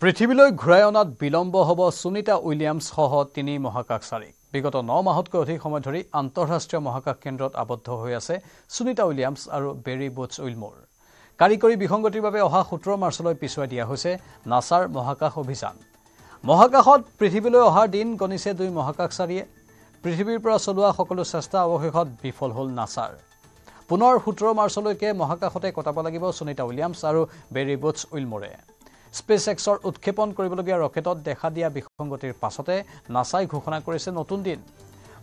পৃথিৱীলৈ ঘূৰাই অনাত বিলম্ব হ'ব সুনিতা উইলিয়ামছ সহ 3 মহাকাশচাৰী বিগত 9 মাহতকৈ অধিক সময় ধৰি আন্তঃৰাষ্ট্ৰীয় মহাকাশ কেন্দ্ৰত আবদ্ধ হৈ আছে সুনিতা উইলিয়ামছ আৰু বেৰী বুটছ উইলমোৰ কাৰিকৰী বিসংগতিৰ বাবে অহা 17 মাৰ্চলৈ পিছুৱাই দিয়া হৈছে নাছাৰ মহাকাশ অভিযান মহাকাশত পৃথিৱীলৈ অহাৰ দিন গণিছে 2 মহাকাশচাৰীয়ে পৃথিৱীৰ পৰা চলোৱা সকলো চেষ্টা অৱশেষত বিফল হ'ল নাছাৰ পুনৰ 17 মাৰ্চলৈকে মহাকাশতে কটাব লাগিব সুনিতা উইলিয়ামছ আৰু বেৰী বুটছ উইলমোৰে SpaceXৰ উৎক্ষেপণ কৰিবলগীয়া ৰকেটত দেখা দিয়া বিসংগতিৰ পাছতে নাছাই ঘোষণা কৰিছে নতুন দিন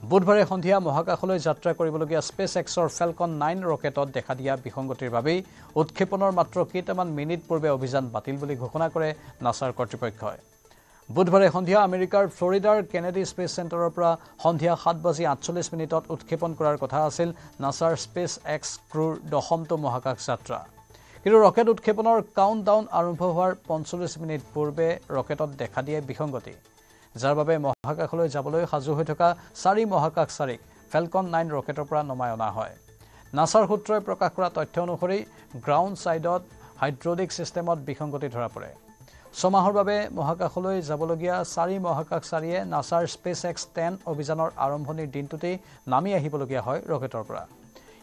বুধবাৰে সন্ধিয়া মহাকাশলৈ যাত্ৰা কৰিবলগীয়া SpaceXৰ Falcon 9 ৰকেটত দেখা দিয়া বিসংগতিৰ বাবে উৎক্ষেপণৰ মাত্ৰ কেইটামান মিনিট পূৰ্বে অভিযান বাতিল বুলি ঘোষণা কৰে নাছাৰ কৰ্তৃপক্ষই বুধবাৰে সন্ধিয়া আমেৰিকাৰ ফ্লৰিডাৰ কেনেডি স্পেচ চেণ্টাৰৰ পৰা সন্ধিয়া 7:48 উৎক্ষেপণ কৰাৰ কথা আছিল নাছাৰ SpaceX ক্ৰুৰ 10টো মহাকাশ যাত্ৰা কিন্তু ৰকেট উৎক্ষেপণৰ কাউণ্টডাউন আৰম্ভ হোৱাৰ 45 মিনিট পূৰ্বে ৰকেটত দেখা দিয়ে বিসংগতি যাৰ বাবে মহাকাশলৈ যাবলৈ সাজু হৈ থকা 4 মহাকাশচাৰীক Falcon 9 ৰকেটৰ পৰা নমাই অনা হয় নাছাৰ সূত্ৰই প্ৰকাশ কৰা তথ্য অনুসৰি গ্ৰাউণ্ড সাইডত হাইড্ৰলিক সিস্টেমত বিসংগতি ধৰা পৰে ছমাহৰ বাবে মহাকাশলৈ যাবলগীয়া 4 মহাকাশচাৰীয়ে নাছাৰ SpaceX 10 অভিযানৰ আৰম্ভণিৰ দিনটোতেই নামি আহিবলগীয়া হয় ৰকেটৰ পৰা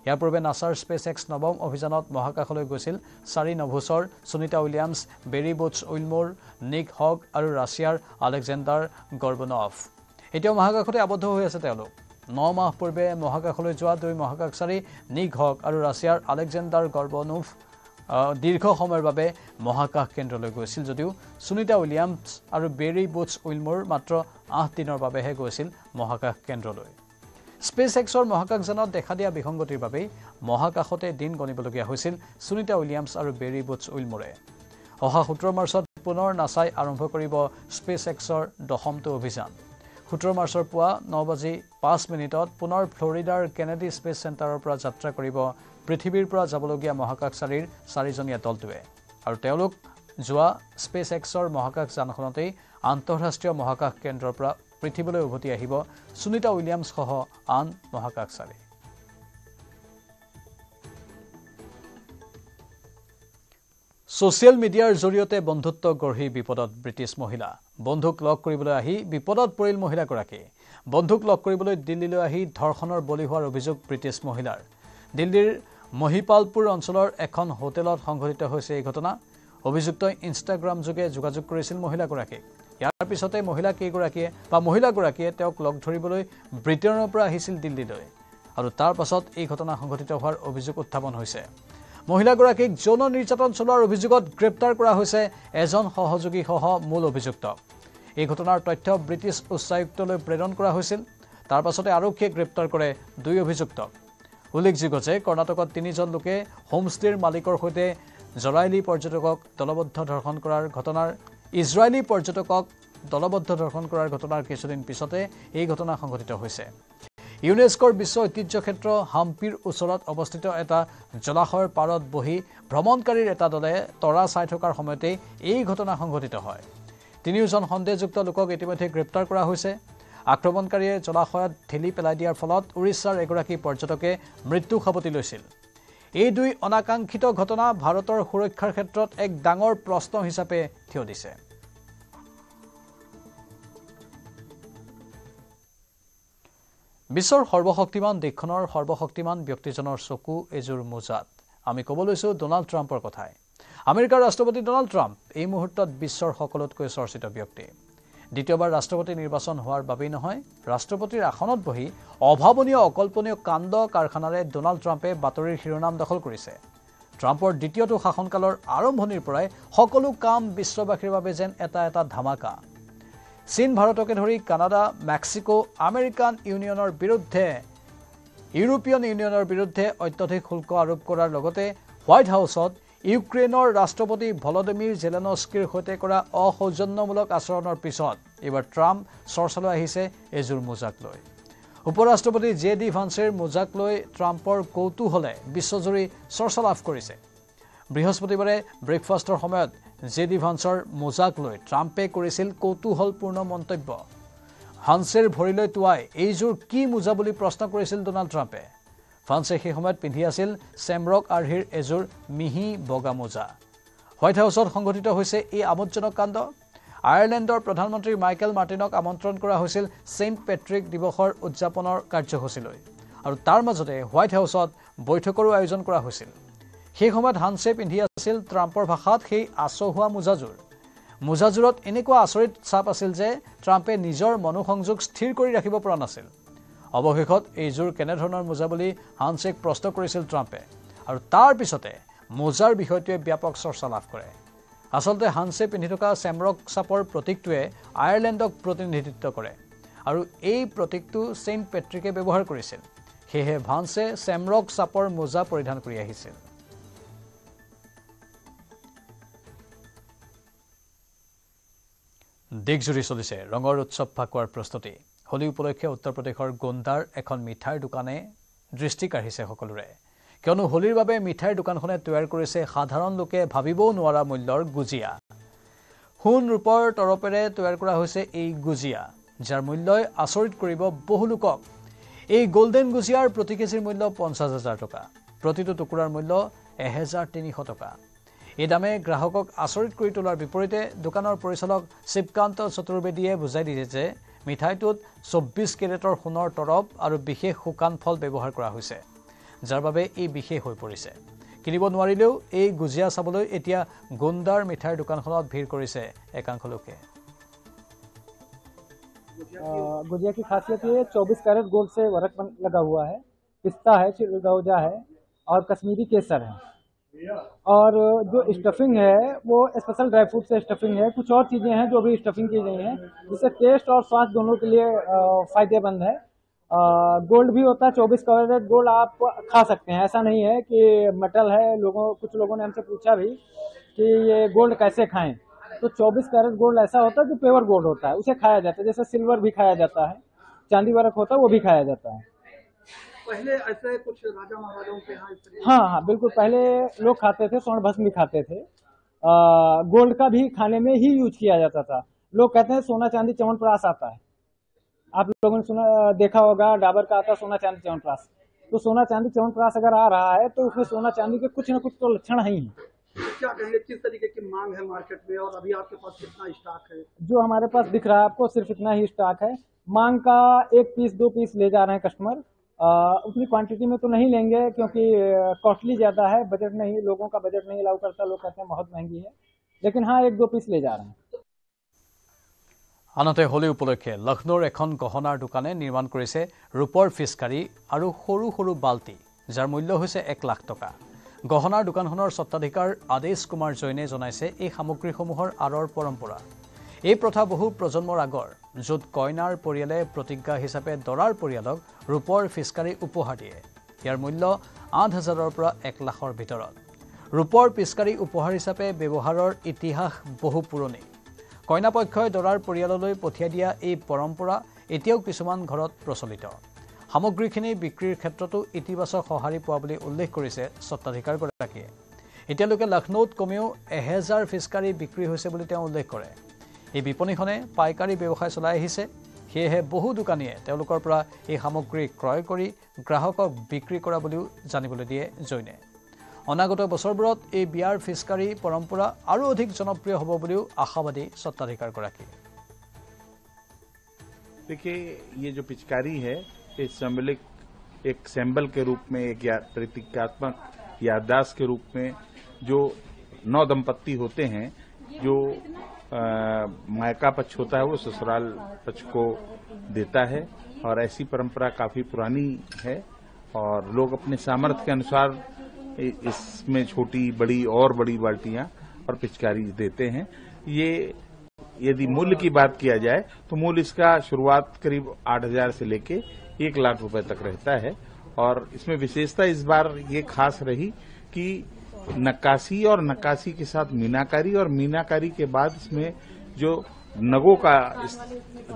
ইয়াৰ পূৰ্বে নাছাৰ SpaceX নৱম অভিযানত মহাকাশলৈ গৈছিল 4 নভোচৰ Sunita Williams Barry Butch Wilmore Nick Hague আৰু ৰাছিয়াৰ আলেকজেণ্ডাৰ গৰ্বনভ এতিয়াও মহাকাশতে আবদ্ধ হৈ আছে তেওঁলোক 9 মাহ পূৰ্বে মহাকাশলৈ যোৱা 2 মহাকাশচাৰী নিক হগ আৰু ৰাছিয়াৰ আলেকজেণ্ডাৰ গৰ্বনভ দীৰ্ঘ সময়ৰ বাবে মহাকাশ কেন্দ্ৰলৈ গৈছিল যদিও সুনিতা উইলিয়ামছ আৰু বেৰী বুটছ উইলমোৰ মাত্ৰ 8 দিনৰ বাবেহে গৈছিল মহাকাশ কেন্দ্ৰলৈ SpaceXৰ মহাকাশযানত দেখা দিয়া বিসংগতিৰ বাবে মহাকাশতে দিন গণিবলগীয়া হৈছিল সুনিতা উইলিয়ামছ আৰু বেৰী বুটছ উইলমোৰে অহা 17 মাৰ্চত পুনৰ নাছাই আৰম্ভ কৰিব SpaceXৰ 10টো অভিযান 17 মাৰ্চৰ পুৱা 9:05 পুনৰ ফ্লৰিডাৰ কেনেডি স্পেচ চেণ্টাৰৰ পৰা যাত্ৰা কৰিব পৃথিৱীৰ পৰা যাবলগীয়া মহাকাশচাৰীৰ 4জনীয়া দলটোৱে আৰু তেওঁলোক যোৱা SpaceXৰ মহাকাশযানখনতেই আন্তঃৰাষ্ট্ৰীয় মহাকাশ কেন্দ্ৰৰ পৰা পৃথিৱীলৈ উভতি আহিব সুনিতা উইলিয়ামছ সহ আন মহাকাশচাৰী সোশ্যাল মিডিয়াৰ জৰিয়তে বন্ধুত্ব গঢ়ি বিপদত ব্ৰিটিছ মহিলা বন্ধুক লগ কৰিবলৈ আহি বিপদত পৰিল মহিলাগৰাকী বন্ধুক লগ কৰিবলৈ দিল্লীলৈ আহি ধৰ্ষণৰ বলি হোৱাৰ অভিযোগ ব্ৰিটিছ মহিলাৰ দিল্লীৰ মহিপালপুৰ অঞ্চলৰ এখন হোটেলত সংঘটিত হৈছে এই ঘটনা অভিযুক্তই ইনষ্টাগ্ৰাম যোগে যোগাযোগ কৰিছিল মহিলাগৰাকীক ইয়াৰ পিছতে মহিলাগৰাকীয়ে তেওঁক লগ ধৰিবলৈ ব্ৰিটেইনৰ পৰা আহিছিল দিল্লীলৈ আৰু তাৰ পাছত এই ঘটনা সংঘটিত হোৱাৰ অভিযোগ উত্থাপন হৈছে মহিলাগৰাকীক যৌন নিৰ্যাতন চলোৱাৰ অভিযোগত গ্ৰেপ্তাৰ কৰা হৈছে এজন সহযোগী সহ মূল অভিযুক্ত এই ঘটনাৰ তথ্য ব্ৰিটিছ উচ্চায়ুক্তলৈ প্ৰেৰণ কৰা হৈছিল তাৰ পাছতে আৰক্ষীয়ে গ্ৰেপ্তাৰ কৰে 2 অভিযুক্তক উল্লেখযোগ্য যে কৰ্ণাটকত 3জন লোকে হোমষ্টেৰ মালিকৰ সৈতে ইজৰাইলী পৰ্যটকক দলবদ্ধ ধৰ্ষণ কৰাৰ ঘটনাৰ কিছুদিন পিছতে এই ঘটনা সংঘটিত হৈছে ইউনেস্কোৰ বিশ্ব ঐতিহ্য ক্ষেত্ৰ হাম্পিৰ ওচৰত অৱস্থিত এটা জলাশয়ৰ পাৰত বহি ভ্ৰমণকাৰীৰ এটা দলে তৰা চাই থকাৰ সময়তে এই ঘটনা সংঘটিত হয় 3জন সন্দেহযুক্ত লোকক ইতিমধ্যে গ্ৰেপ্তাৰ কৰা হৈছে আক্ৰমণকাৰীয়ে জলাশয়ত ঠেলি পেলাই দিয়াৰ ফলত উৰিষ্যাৰ এগৰাকী পৰ্যটকে মৃত্যু সাৱটি লৈছিল এই 2 অনাকাংক্ষিত ঘটনা ভাৰতৰ সুৰক্ষাৰ ক্ষেত্ৰত এক ডাঙৰ প্ৰশ্ন হিচাপে থিয় দিছে বিশ্বৰ সৰ্বশক্তিমান দেশখনৰ সৰ্বশক্তিমান ব্যক্তিজনৰ চকু এজোৰ মোজাত আমি ক'ব লৈছো ডোনাল্ড ট্ৰাম্পৰ কথাই আমেৰিকাৰ ৰাষ্ট্ৰপতি ডোনাল্ড ট্ৰাম্প এই মুহূৰ্তত বিশ্বৰ সকলোতকৈ চৰ্চিত ব্যক্তি দ্বিতীয়বাৰ ৰাষ্ট্ৰপতি নিৰ্বাচন হোৱাৰ বাবেই নহয় ৰাষ্ট্ৰপতিৰ আসনত বহি অভাৱনীয় অকল্পনীয় কাণ্ড কাৰখানাৰে ডোনাল্ড ট্ৰাম্পে বাতৰিৰ শিৰোনাম দখল কৰিছে ট্ৰাম্পৰ দ্বিতীয়টো শাসনকালৰ আৰম্ভণিৰ পৰাই সকলো কাম বিশ্ববাসীৰ বাবে যেন এটা ধামাকা চীন ভাৰতকে ধৰি কানাডা মেক্সিকো ইউৰোপীয় ইউনিয়নৰ বিৰুদ্ধে অত্যধিক শুল্ক আৰোপ কৰাৰ লগতে হোৱাইট হাউচত ইউক্ৰেইনৰ ৰাষ্ট্ৰপতি ভলোদিমিৰ জেলেনস্কিৰ সৈতে কৰা অসৌজন্যমূলক আচৰণৰ পিছত এইবাৰ ট্ৰাম্প চৰ্চালৈ আহিছে এজোৰ মোজাক লৈ উপৰাষ্ট্ৰপতি জে.ডি. ভান্সেৰ মোজাক লৈ ট্ৰাম্পৰ কৌতূহলে বিশ্বজুৰি চৰ্চা লাভ কৰিছে বৃহস্পতিবাৰে ব্ৰেকফাষ্টৰ সময়ত জে.ডি. ভান্সৰ মোজাক লৈ ট্ৰাম্পে কৰিছিল কৌতূহলপূৰ্ণ মন্তব্য ভান্সেৰ ভৰিলৈ টুৱাই এইজোৰ কি মোজা বুলি প্ৰশ্ন কৰিছিল ডোনাল্ড ট্ৰাম্পে ভান্সে সেই সময়ত পিন্ধি আছিল চেমৰক আৰ্হিৰ এজোৰ মিহি বগা মোজা হোৱাইট হাউচত সংঘটিত হৈছে এই আমোদজনক কাণ্ড আয়াৰলেণ্ডৰ প্ৰধানমন্ত্ৰী মাইকেল মাৰ্টিনক আমন্ত্ৰণ কৰা হৈছিল সেইণ্ট পেট্ৰিক দিৱসৰ উদযাপনৰ কাৰ্যসূচীলৈ আৰু তাৰ মাজতে হোৱাইট হাউচত বৈঠকৰো আয়োজন কৰা হৈছিল। সেই সময়ত হানছে পিন্ধি আছিল ট্ৰাম্পৰ ভাষাত সেই আচহুৱা মোজাযোৰ। মোজাযোৰত এনেকুৱা আচৰিত ছাপ আছিল যে ট্ৰাম্পে নিজৰ মনোসংযোগ স্থিৰ কৰি ৰাখিব পৰা নাছিল। অৱশেষত এইযোৰ কেনেধৰণৰ মোজা বুলি হানছেক প্ৰশ্ন কৰিছিল ট্ৰাম্পে আৰু তাৰ পিছতে মোজাৰ বিষয়টোৱে ব্যাপক চৰ্চা লাভ কৰে। আচলতে হানছে পিন্ধি থকা চেমৰক চাপৰ প্ৰতীকটোৱে আয়াৰলেণ্ডক প্ৰতিনিধিত্ব কৰে আৰু এই প্ৰতীকটো সেইণ্ট পেট্ৰিকে ব্যৱহাৰ কৰিছিল। সেয়েহে ভান্সে চেমৰক চাপৰ মোজা পৰিধান কৰি আহিছিল। দেশজুৰি চলিছে ৰঙৰ উৎসৱ ফাকুৱাৰ প্ৰস্তুতি। হোলী উপলক্ষে উত্তৰ প্ৰদেশৰ গোণ্ডাৰ এখন মিঠাইৰ দোকানে দৃষ্টি কাঢ়িছে সকলোৰে, কিয়নো হোলীৰ বাবে মিঠাইৰ দোকানখনে তৈয়াৰ কৰিছে সাধাৰণ লোকে ভাবিবও নোৱাৰা মূল্যৰ গুজিয়া। সোণ ৰূপৰ তৰপেৰে তৈয়াৰ কৰা হৈছে এই গুজিয়া, যাৰ মূল্যই আচৰিত কৰিব বহু লোকক। এই গোল্ডেন গুজিয়াৰ প্ৰতি কেজিৰ মূল্য 50,000 টকা, প্ৰতিটো টুকুৰাৰ মূল্য 1,300 টকা। এই দামে গ্ৰাহকক আচৰিত কৰি তোলাৰ বিপৰীতে দোকানৰ পৰিচালক শিৱকান্ত চতুৰ্বেদীয়ে বুজাই দিছে যে মিঠাইটোত 24 কেৰেটৰ সোণৰ তৰপ আৰু বিশেষ শুকান ফল ব্যৱহাৰ কৰা হৈছে, যাৰ বাবে এই বিশেষ হৈ পৰিছে। কিনিব নোৱাৰিলেও এই গুজিয়া চাবলৈ এতিয়া গোণ্ডাৰ মিঠাইৰ দোকানখনত ভিৰ কৰিছে একাংশ লোকে। गुजिया की खासियत ये 24 कैरेट गोल्ड से वर्क लगा हुआ है, पिस्ता है, चिलगौजा है और कश्मीरी केसर है। और जो स्टफिंग है वो स्पेशल ड्राई फ्रूट से स्टफिंग है। कुछ और चीज़ें हैं जो भी स्टफिंग की गई हैं, जिससे टेस्ट और स्वाद दोनों के लिए फ़ायदेमंद है। गोल्ड भी होता है, 24 कैरेट गोल्ड आप खा सकते हैं, ऐसा नहीं है कि मेटल है। कुछ लोगों ने हमसे पूछा भी कि ये गोल्ड कैसे खाएं, तो 24 कैरेट गोल्ड ऐसा होता है जो प्योर गोल्ड होता है, उसे खाया जाता है। जैसे सिल्वर भी खाया जाता है, चांदी वर्क होता है वो भी खाया जाता है। पहले ऐसे कुछ राजा महाराजाओं के यहाँ? हाँ, बिल्कुल। पहले लोग खाते थे, स्वर्ण भस्म भी खाते थे। गोल्ड का भी खाने में ही यूज किया जाता था। लोग कहते हैं सोना चांदी च्यवनप्राश आता है, आप लोगों ने सुना देखा होगा, डाबर का आता है सोना चांदी च्यवनप्राश। तो सोना चांदी च्यवनप्राश अगर आ रहा है तो उसमें सोना चांदी के कुछ न कुछ तो लक्षण ही है। क्या कहेंगे, किस तरीके की मांग है मार्केट में और अभी आपके पास कितना स्टॉक है? जो हमारे पास दिख रहा है आपको सिर्फ इतना ही स्टॉक है। मांग का 1 पीस 2 पीस ले जा रहे हैं कस्टमर। उतनी क्वांटिटी में तो नहीं लेंगे क्योंकि कॉस्टली ज़्यादा है, बजट नहीं, लोगों का बजट नहीं अलाउ करता, लोग कहते हैं बहुत महंगी है। लेकिन हाँ, 1-2 पीस ले जा रहे हैं। আনহাতে হোলী উপলক্ষে লক্ষ্ণৌৰ এখন গহনাৰ দোকানে নিৰ্মাণ কৰিছে ৰূপৰ ফিচকাৰী আৰু সৰু সৰু বাল্টি, যাৰ মূল্য হৈছে 1 লাখ টকা। গহনাৰ দোকানখনৰ স্বত্বাধিকাৰ আদেশ কুমাৰ জৈনে জনাইছে এই সামগ্ৰীসমূহৰ আঁৰৰ পৰম্পৰা। এই প্ৰথা বহু প্ৰজন্মৰ আগৰ, য'ত কইনাৰ পৰিয়ালে প্ৰতিজ্ঞা হিচাপে দৰাৰ পৰিয়ালক ৰূপৰ ফিচকাৰী উপহাৰ দিয়ে। ইয়াৰ মূল্য 8,000ৰ পৰা 1 লাখৰ ভিতৰত। ৰূপৰ পিচকাৰী উপহাৰ হিচাপে ব্যৱহাৰৰ ইতিহাস বহু পুৰণি। কইনাপক্ষই দৰাৰ পৰিয়াললৈ পঠিয়াই দিয়া এই পৰম্পৰা এতিয়াও কিছুমান ঘৰত প্ৰচলিত। সামগ্ৰীখিনি বিক্ৰীৰ ক্ষেত্ৰতো ইতিবাচক সঁহাৰি পোৱা বুলি উল্লেখ কৰিছে স্বত্বাধিকাৰগৰাকীয়ে। এতিয়ালৈকে লক্ষ্ণৌত কমেও 1000 ফিচকাৰী বিক্ৰী হৈছে বুলি তেওঁ উল্লেখ কৰে। এই বিপণীখনে পাইকাৰী ব্যৱসায় চলাই আহিছে, সেয়েহে বহু দোকানীয়ে তেওঁলোকৰ পৰা এই সামগ্ৰী ক্ৰয় কৰি গ্ৰাহকক বিক্ৰী কৰা বুলিও জানিবলৈ দিয়ে জৈনে। অনাগত বছৰবোৰত এই বিয়াৰ ফিচকাৰী পৰম্পৰা আৰু অধিক জনপ্ৰিয় হ'ব বুলিও আশাবাদী স্বত্বাধিকাৰগৰাকী। देखिए, ये जो पिचकारी है ये सिंबलिक एक सिंबल के रूप में, एक प्रतीकात्मक याददाश्त के रूप में जो 9 दंपत्ति होते हैं, जो मायका पक्ष होता है वो ससुराल पक्ष को देता है। और ऐसी परंपरा काफी पुरानी है और लोग अपने सामर्थ्य के अनुसार इसमें छोटी बड़ी और बड़ी बाल्टियां और पिचकारी देते हैं। ये यदि मूल्य की बात किया जाए तो मूल्य इसका शुरुआत करीब 8,000 से लेके 1 लाख रुपए तक रहता है। और इसमें विशेषता इस बार ये खास रही कि नक्काशी और नक्काशी के साथ मीनाकारी और मीनाकारी के बाद इसमें जो नगों का,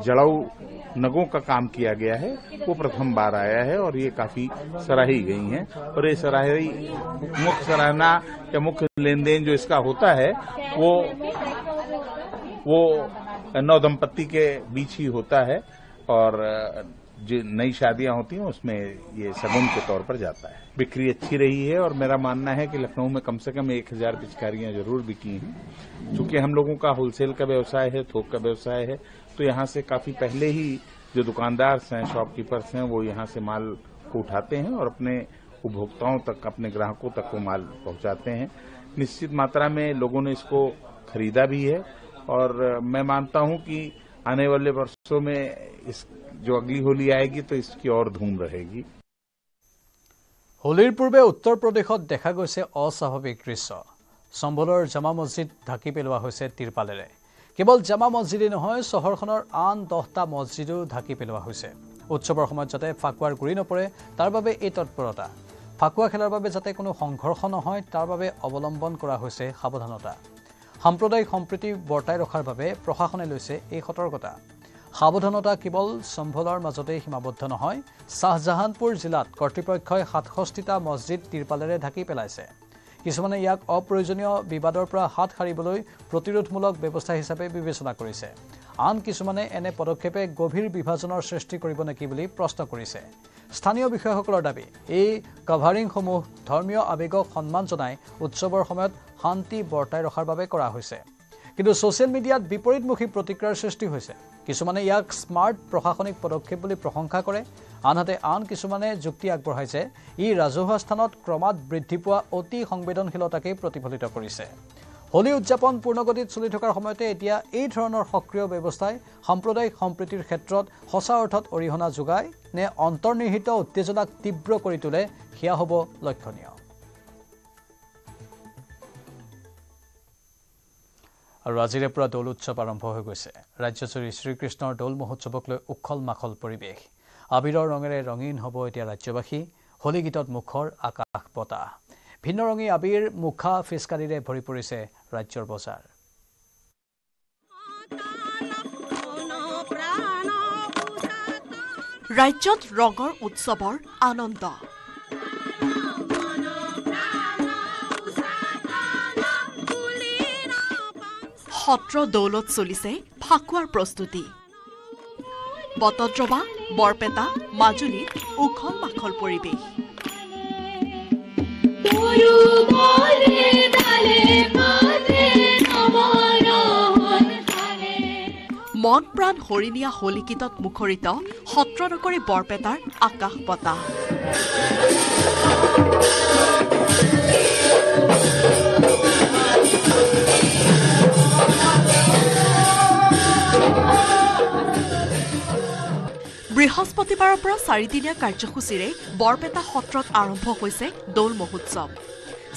जड़ाऊ नगों का काम किया गया है वो प्रथम बार आया है और ये काफी सराही गई हैं। और ये सराही मुख्य सराहना या मुख्य लेन देन जो इसका होता है वो 9 दंपत्ति के बीच ही होता है। और जो नई शादियां होती हैं उसमें ये सगुन के तौर पर जाता है। बिक्री अच्छी रही है और मेरा मानना है कि लखनऊ में कम से कम 1000 पिचकारियां जरूर बिकी हैं। चूंकि हम लोगों का होलसेल का व्यवसाय है, थोक का व्यवसाय है, तो यहाँ से काफी पहले ही जो दुकानदार हैं, शॉपकीपर्स हैं, वो यहाँ से माल को उठाते हैं और अपने उपभोक्ताओं तक, अपने ग्राहकों तक वो माल पहुंचाते हैं। निश्चित मात्रा में लोगों ने इसको खरीदा भी है और मैं मानता हूं कि आने वाले वर्षों में इस जो अगली होली आएगी तो इसकी और धूम रहेगी। होलीर पूर्वे उत्तर प्रदेशत देखा गई अस्वाभाविक दृश्य। सम्भলৰ জামা মছজিদ ঢাকি পেলোৱা হৈছে তিৰপালেৰে। কেৱল জামা মছজিদে নহয়, চহৰখনৰ আন 10টা মছজিদো ঢাকি পেলোৱা হৈছে। উৎসৱৰ সময়ত যাতে ফাকুৱাৰ গুৰি নপৰে তাৰ বাবে এই তৎপৰতা। ফাকুৱা খেলাৰ বাবে যাতে কোনো সংঘৰ্ষ নহয় তাৰ বাবে অৱলম্বন কৰা হৈছে সাৱধানতা। সাম্প্ৰদায়িক সম্প্ৰীতি বৰ্তাই ৰখাৰ বাবে প্ৰশাসনে লৈছে এই সতৰ্কতা। সাৱধানতা কেৱল সম্ভলৰ মাজতেই সীমাবদ্ধ নহয়, শাহজাহানপুৰ জিলাত কৰ্তৃপক্ষই 67টা মছজিদ তিৰপালেৰে ঢাকি পেলাইছে। কিছুমানে ইয়াক অপ্ৰয়োজনীয় বিবাদৰ পৰা হাত সাৰিবলৈ প্ৰতিৰোধমূলক ব্যৱস্থা হিচাপে বিবেচনা কৰিছে। আন কিছুমানে এনে পদক্ষেপে গভীৰ বিভাজনৰ সৃষ্টি কৰিব নেকি বুলি প্ৰশ্ন কৰিছে। স্থানীয় বিষয়াসকলৰ দাবী, এই কভাৰিংসমূহ ধৰ্মীয় আৱেগক সন্মান জনাই উৎসৱৰ সময়ত শান্তি বৰ্তাই ৰখাৰ বাবে কৰা হৈছে। কিন্তু ছ'চিয়েল মিডিয়াত বিপৰীতমুখী প্ৰতিক্ৰিয়াৰ সৃষ্টি হৈছে। কিছুমানে ইয়াক স্মাৰ্ট প্ৰশাসনিক পদক্ষেপ বুলি প্ৰশংসা কৰে, আনহাতে আন কিছুমানে যুক্তি আগবঢ়াইছে ই ৰাজহুৱা স্থানত ক্ৰমাৎ বৃদ্ধি পোৱা অতি সংবেদনশীলতাকেই প্ৰতিফলিত কৰিছে। হোলী উদযাপন পূৰ্ণগতিত চলি থকাৰ সময়তে এতিয়া এই ধৰণৰ সক্ৰিয় ব্যৱস্থাই সাম্প্ৰদায়িক সম্প্ৰীতিৰ ক্ষেত্ৰত সঁচা অৰ্থত অৰিহণা যোগায় নে অন্তৰ্নিহিত উত্তেজনাক তীব্ৰ কৰি তোলে, সেয়া হ'ব লক্ষণীয়। আৰু আজিৰে পৰা দৌল উৎসৱ আৰম্ভ হৈ গৈছে। ৰাজ্যজুৰি শ্ৰীকৃষ্ণৰ দৌল মহোৎসৱক লৈ উখল মাখল পৰিৱেশ। আবিৰৰ ৰঙেৰে ৰঙীন হ'ব এতিয়া ৰাজ্যবাসী। হোলী গীতত মুখৰ আকাশ বতাহ। ভিন্ন ৰঙী আবিৰ, মুখা, ফিচকাৰীৰে ভৰি পৰিছে ৰাজ্যৰ বজাৰ। ৰাজ্যত ৰঙৰ উৎসৱৰ আনন্দ। সত্ৰ দৌলত চলিছে ফাকুৱাৰ প্ৰস্তুতি। বটদ্ৰৱা, বৰপেটা, মাজুলীত উখল মাখল পৰিৱেশ। মন প্ৰাণ হৰিণীয়া হোলী গীতত মুখৰিত সত্ৰ নগৰী বৰপেটাৰ আকাশ বতাহ। বৃহস্পতিবাৰৰ পৰা 4দিনীয়া কাৰ্যসূচীৰে বৰপেটা সত্ৰত আৰম্ভ হৈছে দৌল মহোৎসৱ।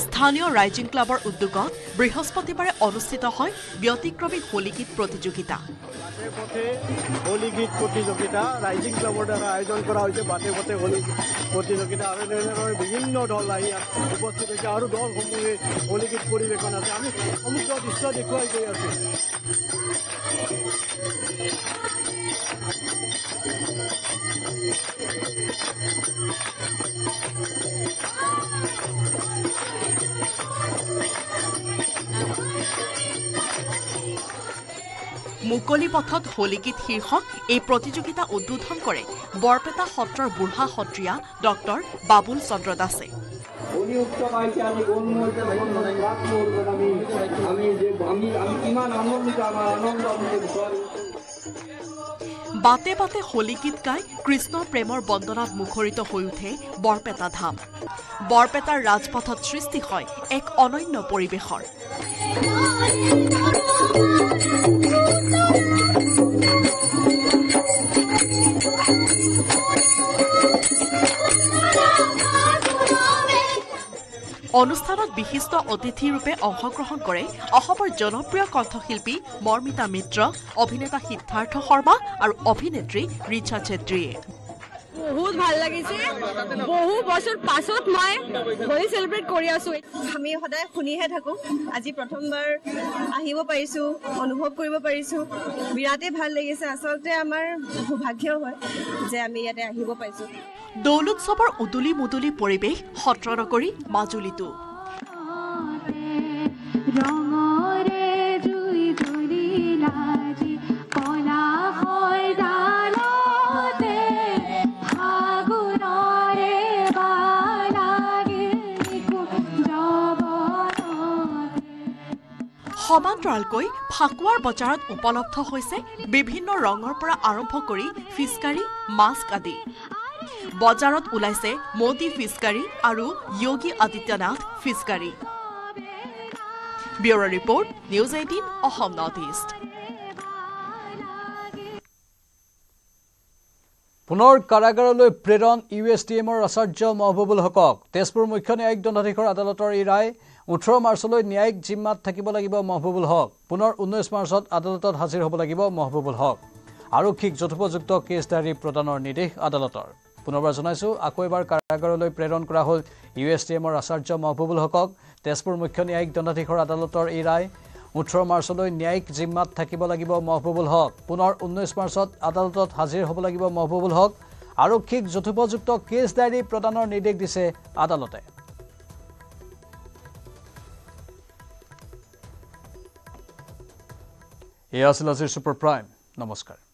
স্থানীয় ৰাইজিং ক্লাবৰ উদ্যোগত বৃহস্পতিবাৰে অনুষ্ঠিত হয় ব্যতিক্ৰমী হোলী গীত প্ৰতিযোগিতা। হোলী গীত প্ৰতিযোগিতা ৰাইজিং ক্লাবৰ দ্বাৰা আয়োজন কৰা হৈছে। বাটে পথে হোলী প্ৰতিযোগিতা আৰু এনেধৰণৰ বিভিন্ন দল আহি উপস্থিত হৈছে আৰু দলসমূহে হোলী গীত পৰিৱেশন আছে। আমি সমগ্ৰ দৃশ্য দেখুৱাই গৈ আছো। মুকলি পথত হোলী গীত শীৰ্ষক এই প্ৰতিযোগিতা উদ্বোধন কৰে বৰপেটা সত্ৰৰ বুঢ়া সত্ৰীয়া ডক্টৰ বাবুল চন্দ্ৰ দাসে। বাটে বাটে হোলী গীত গাই কৃষ্ণৰ প্ৰেমৰ বন্দনাত মুখৰিত হৈ উঠে বৰপেটা ধাম। বৰপেটাৰ ৰাজপথত সৃষ্টি হয় এক অনন্য পৰিৱেশৰ। অনুষ্ঠানত বিশিষ্ট অতিথিৰূপে অংশগ্ৰহণ কৰে অসমৰ জনপ্ৰিয় কণ্ঠশিল্পী মৰ্মিতা মিত্ৰ, অভিনেতা সিদ্ধাৰ্থ শৰ্মা আৰু অভিনেত্ৰী ৰিচা ছেত্ৰীয়ে। বহুত ভাল লাগিছে। বহু বছৰ পাছত মই হোলী চেলিব্ৰেট কৰি আছো। আমি সদায় শুনিহে থাকো, আজি প্ৰথমবাৰ আহিব পাৰিছো, অনুভৱ কৰিব পাৰিছো, বিৰাটেই ভাল লাগিছে। আচলতে আমাৰ সৌভাগ্য হয় যে আমি ইয়াতে আহিব পাৰিছো। দৌল উৎসৱৰ উদুলি মুদুলি পৰিৱেশ সত্ৰ নগৰী মাজুলীতো। সমান্তৰালকৈ ফাকুৱাৰ বজাৰত উপলব্ধ হৈছে বিভিন্ন ৰঙৰ পৰা আৰম্ভ কৰি ফিছকাৰী মাস্ক আদি বজাৰত ওলাইছে মোদী ফিছকাৰী আৰু যোগী আদিত্যনাথ ফিছকাৰী bureau' report news 18 Assam north east পুনৰ কাৰাগাৰলৈ প্ৰেৰণ USTMৰ আচাৰ্য মহবুবুল হকক তেজপুৰ মুখ্য ন্যায়িক দণ্ডাধীশৰ আদালতৰ এই ৰায় 18 মাৰ্চলৈ ন্যায়িক জিম্মাত থাকিব লাগিব মহবুবুল হক পুনৰ 19 মাৰ্চত আদালতত হাজিৰ হ'ব লাগিব মহবুবুল হক আৰক্ষীক যথোপযুক্ত কেছ ডায়েৰী প্ৰদানৰ নিৰ্দেশ আদালতৰ পুনৰবাৰ জনাইছো আকৌ এবাৰ কাৰাগাৰলৈ প্ৰেৰণ কৰা হ'ল USTMৰ আচাৰ্য মহবুবুল হকক তেজপুৰ মুখ্য ন্যায়িক দণ্ডাধীশৰ আদালতৰ এই ৰায় 18 মাৰ্চলৈ ন্যায়িক জিম্মাত থাকিব লাগিব মহবুবুল হক পুনৰ 19 মাৰ্চত আদালতত হাজিৰ হ'ব লাগিব মহবুবুল হক আৰক্ষীক যথোপযুক্ত কেছ ডায়েৰী প্ৰদানৰ নিৰ্দেশ দিছে আদালতে এয়া আছিল আজিৰ ছুপাৰ প্ৰাইম নমস্কাৰ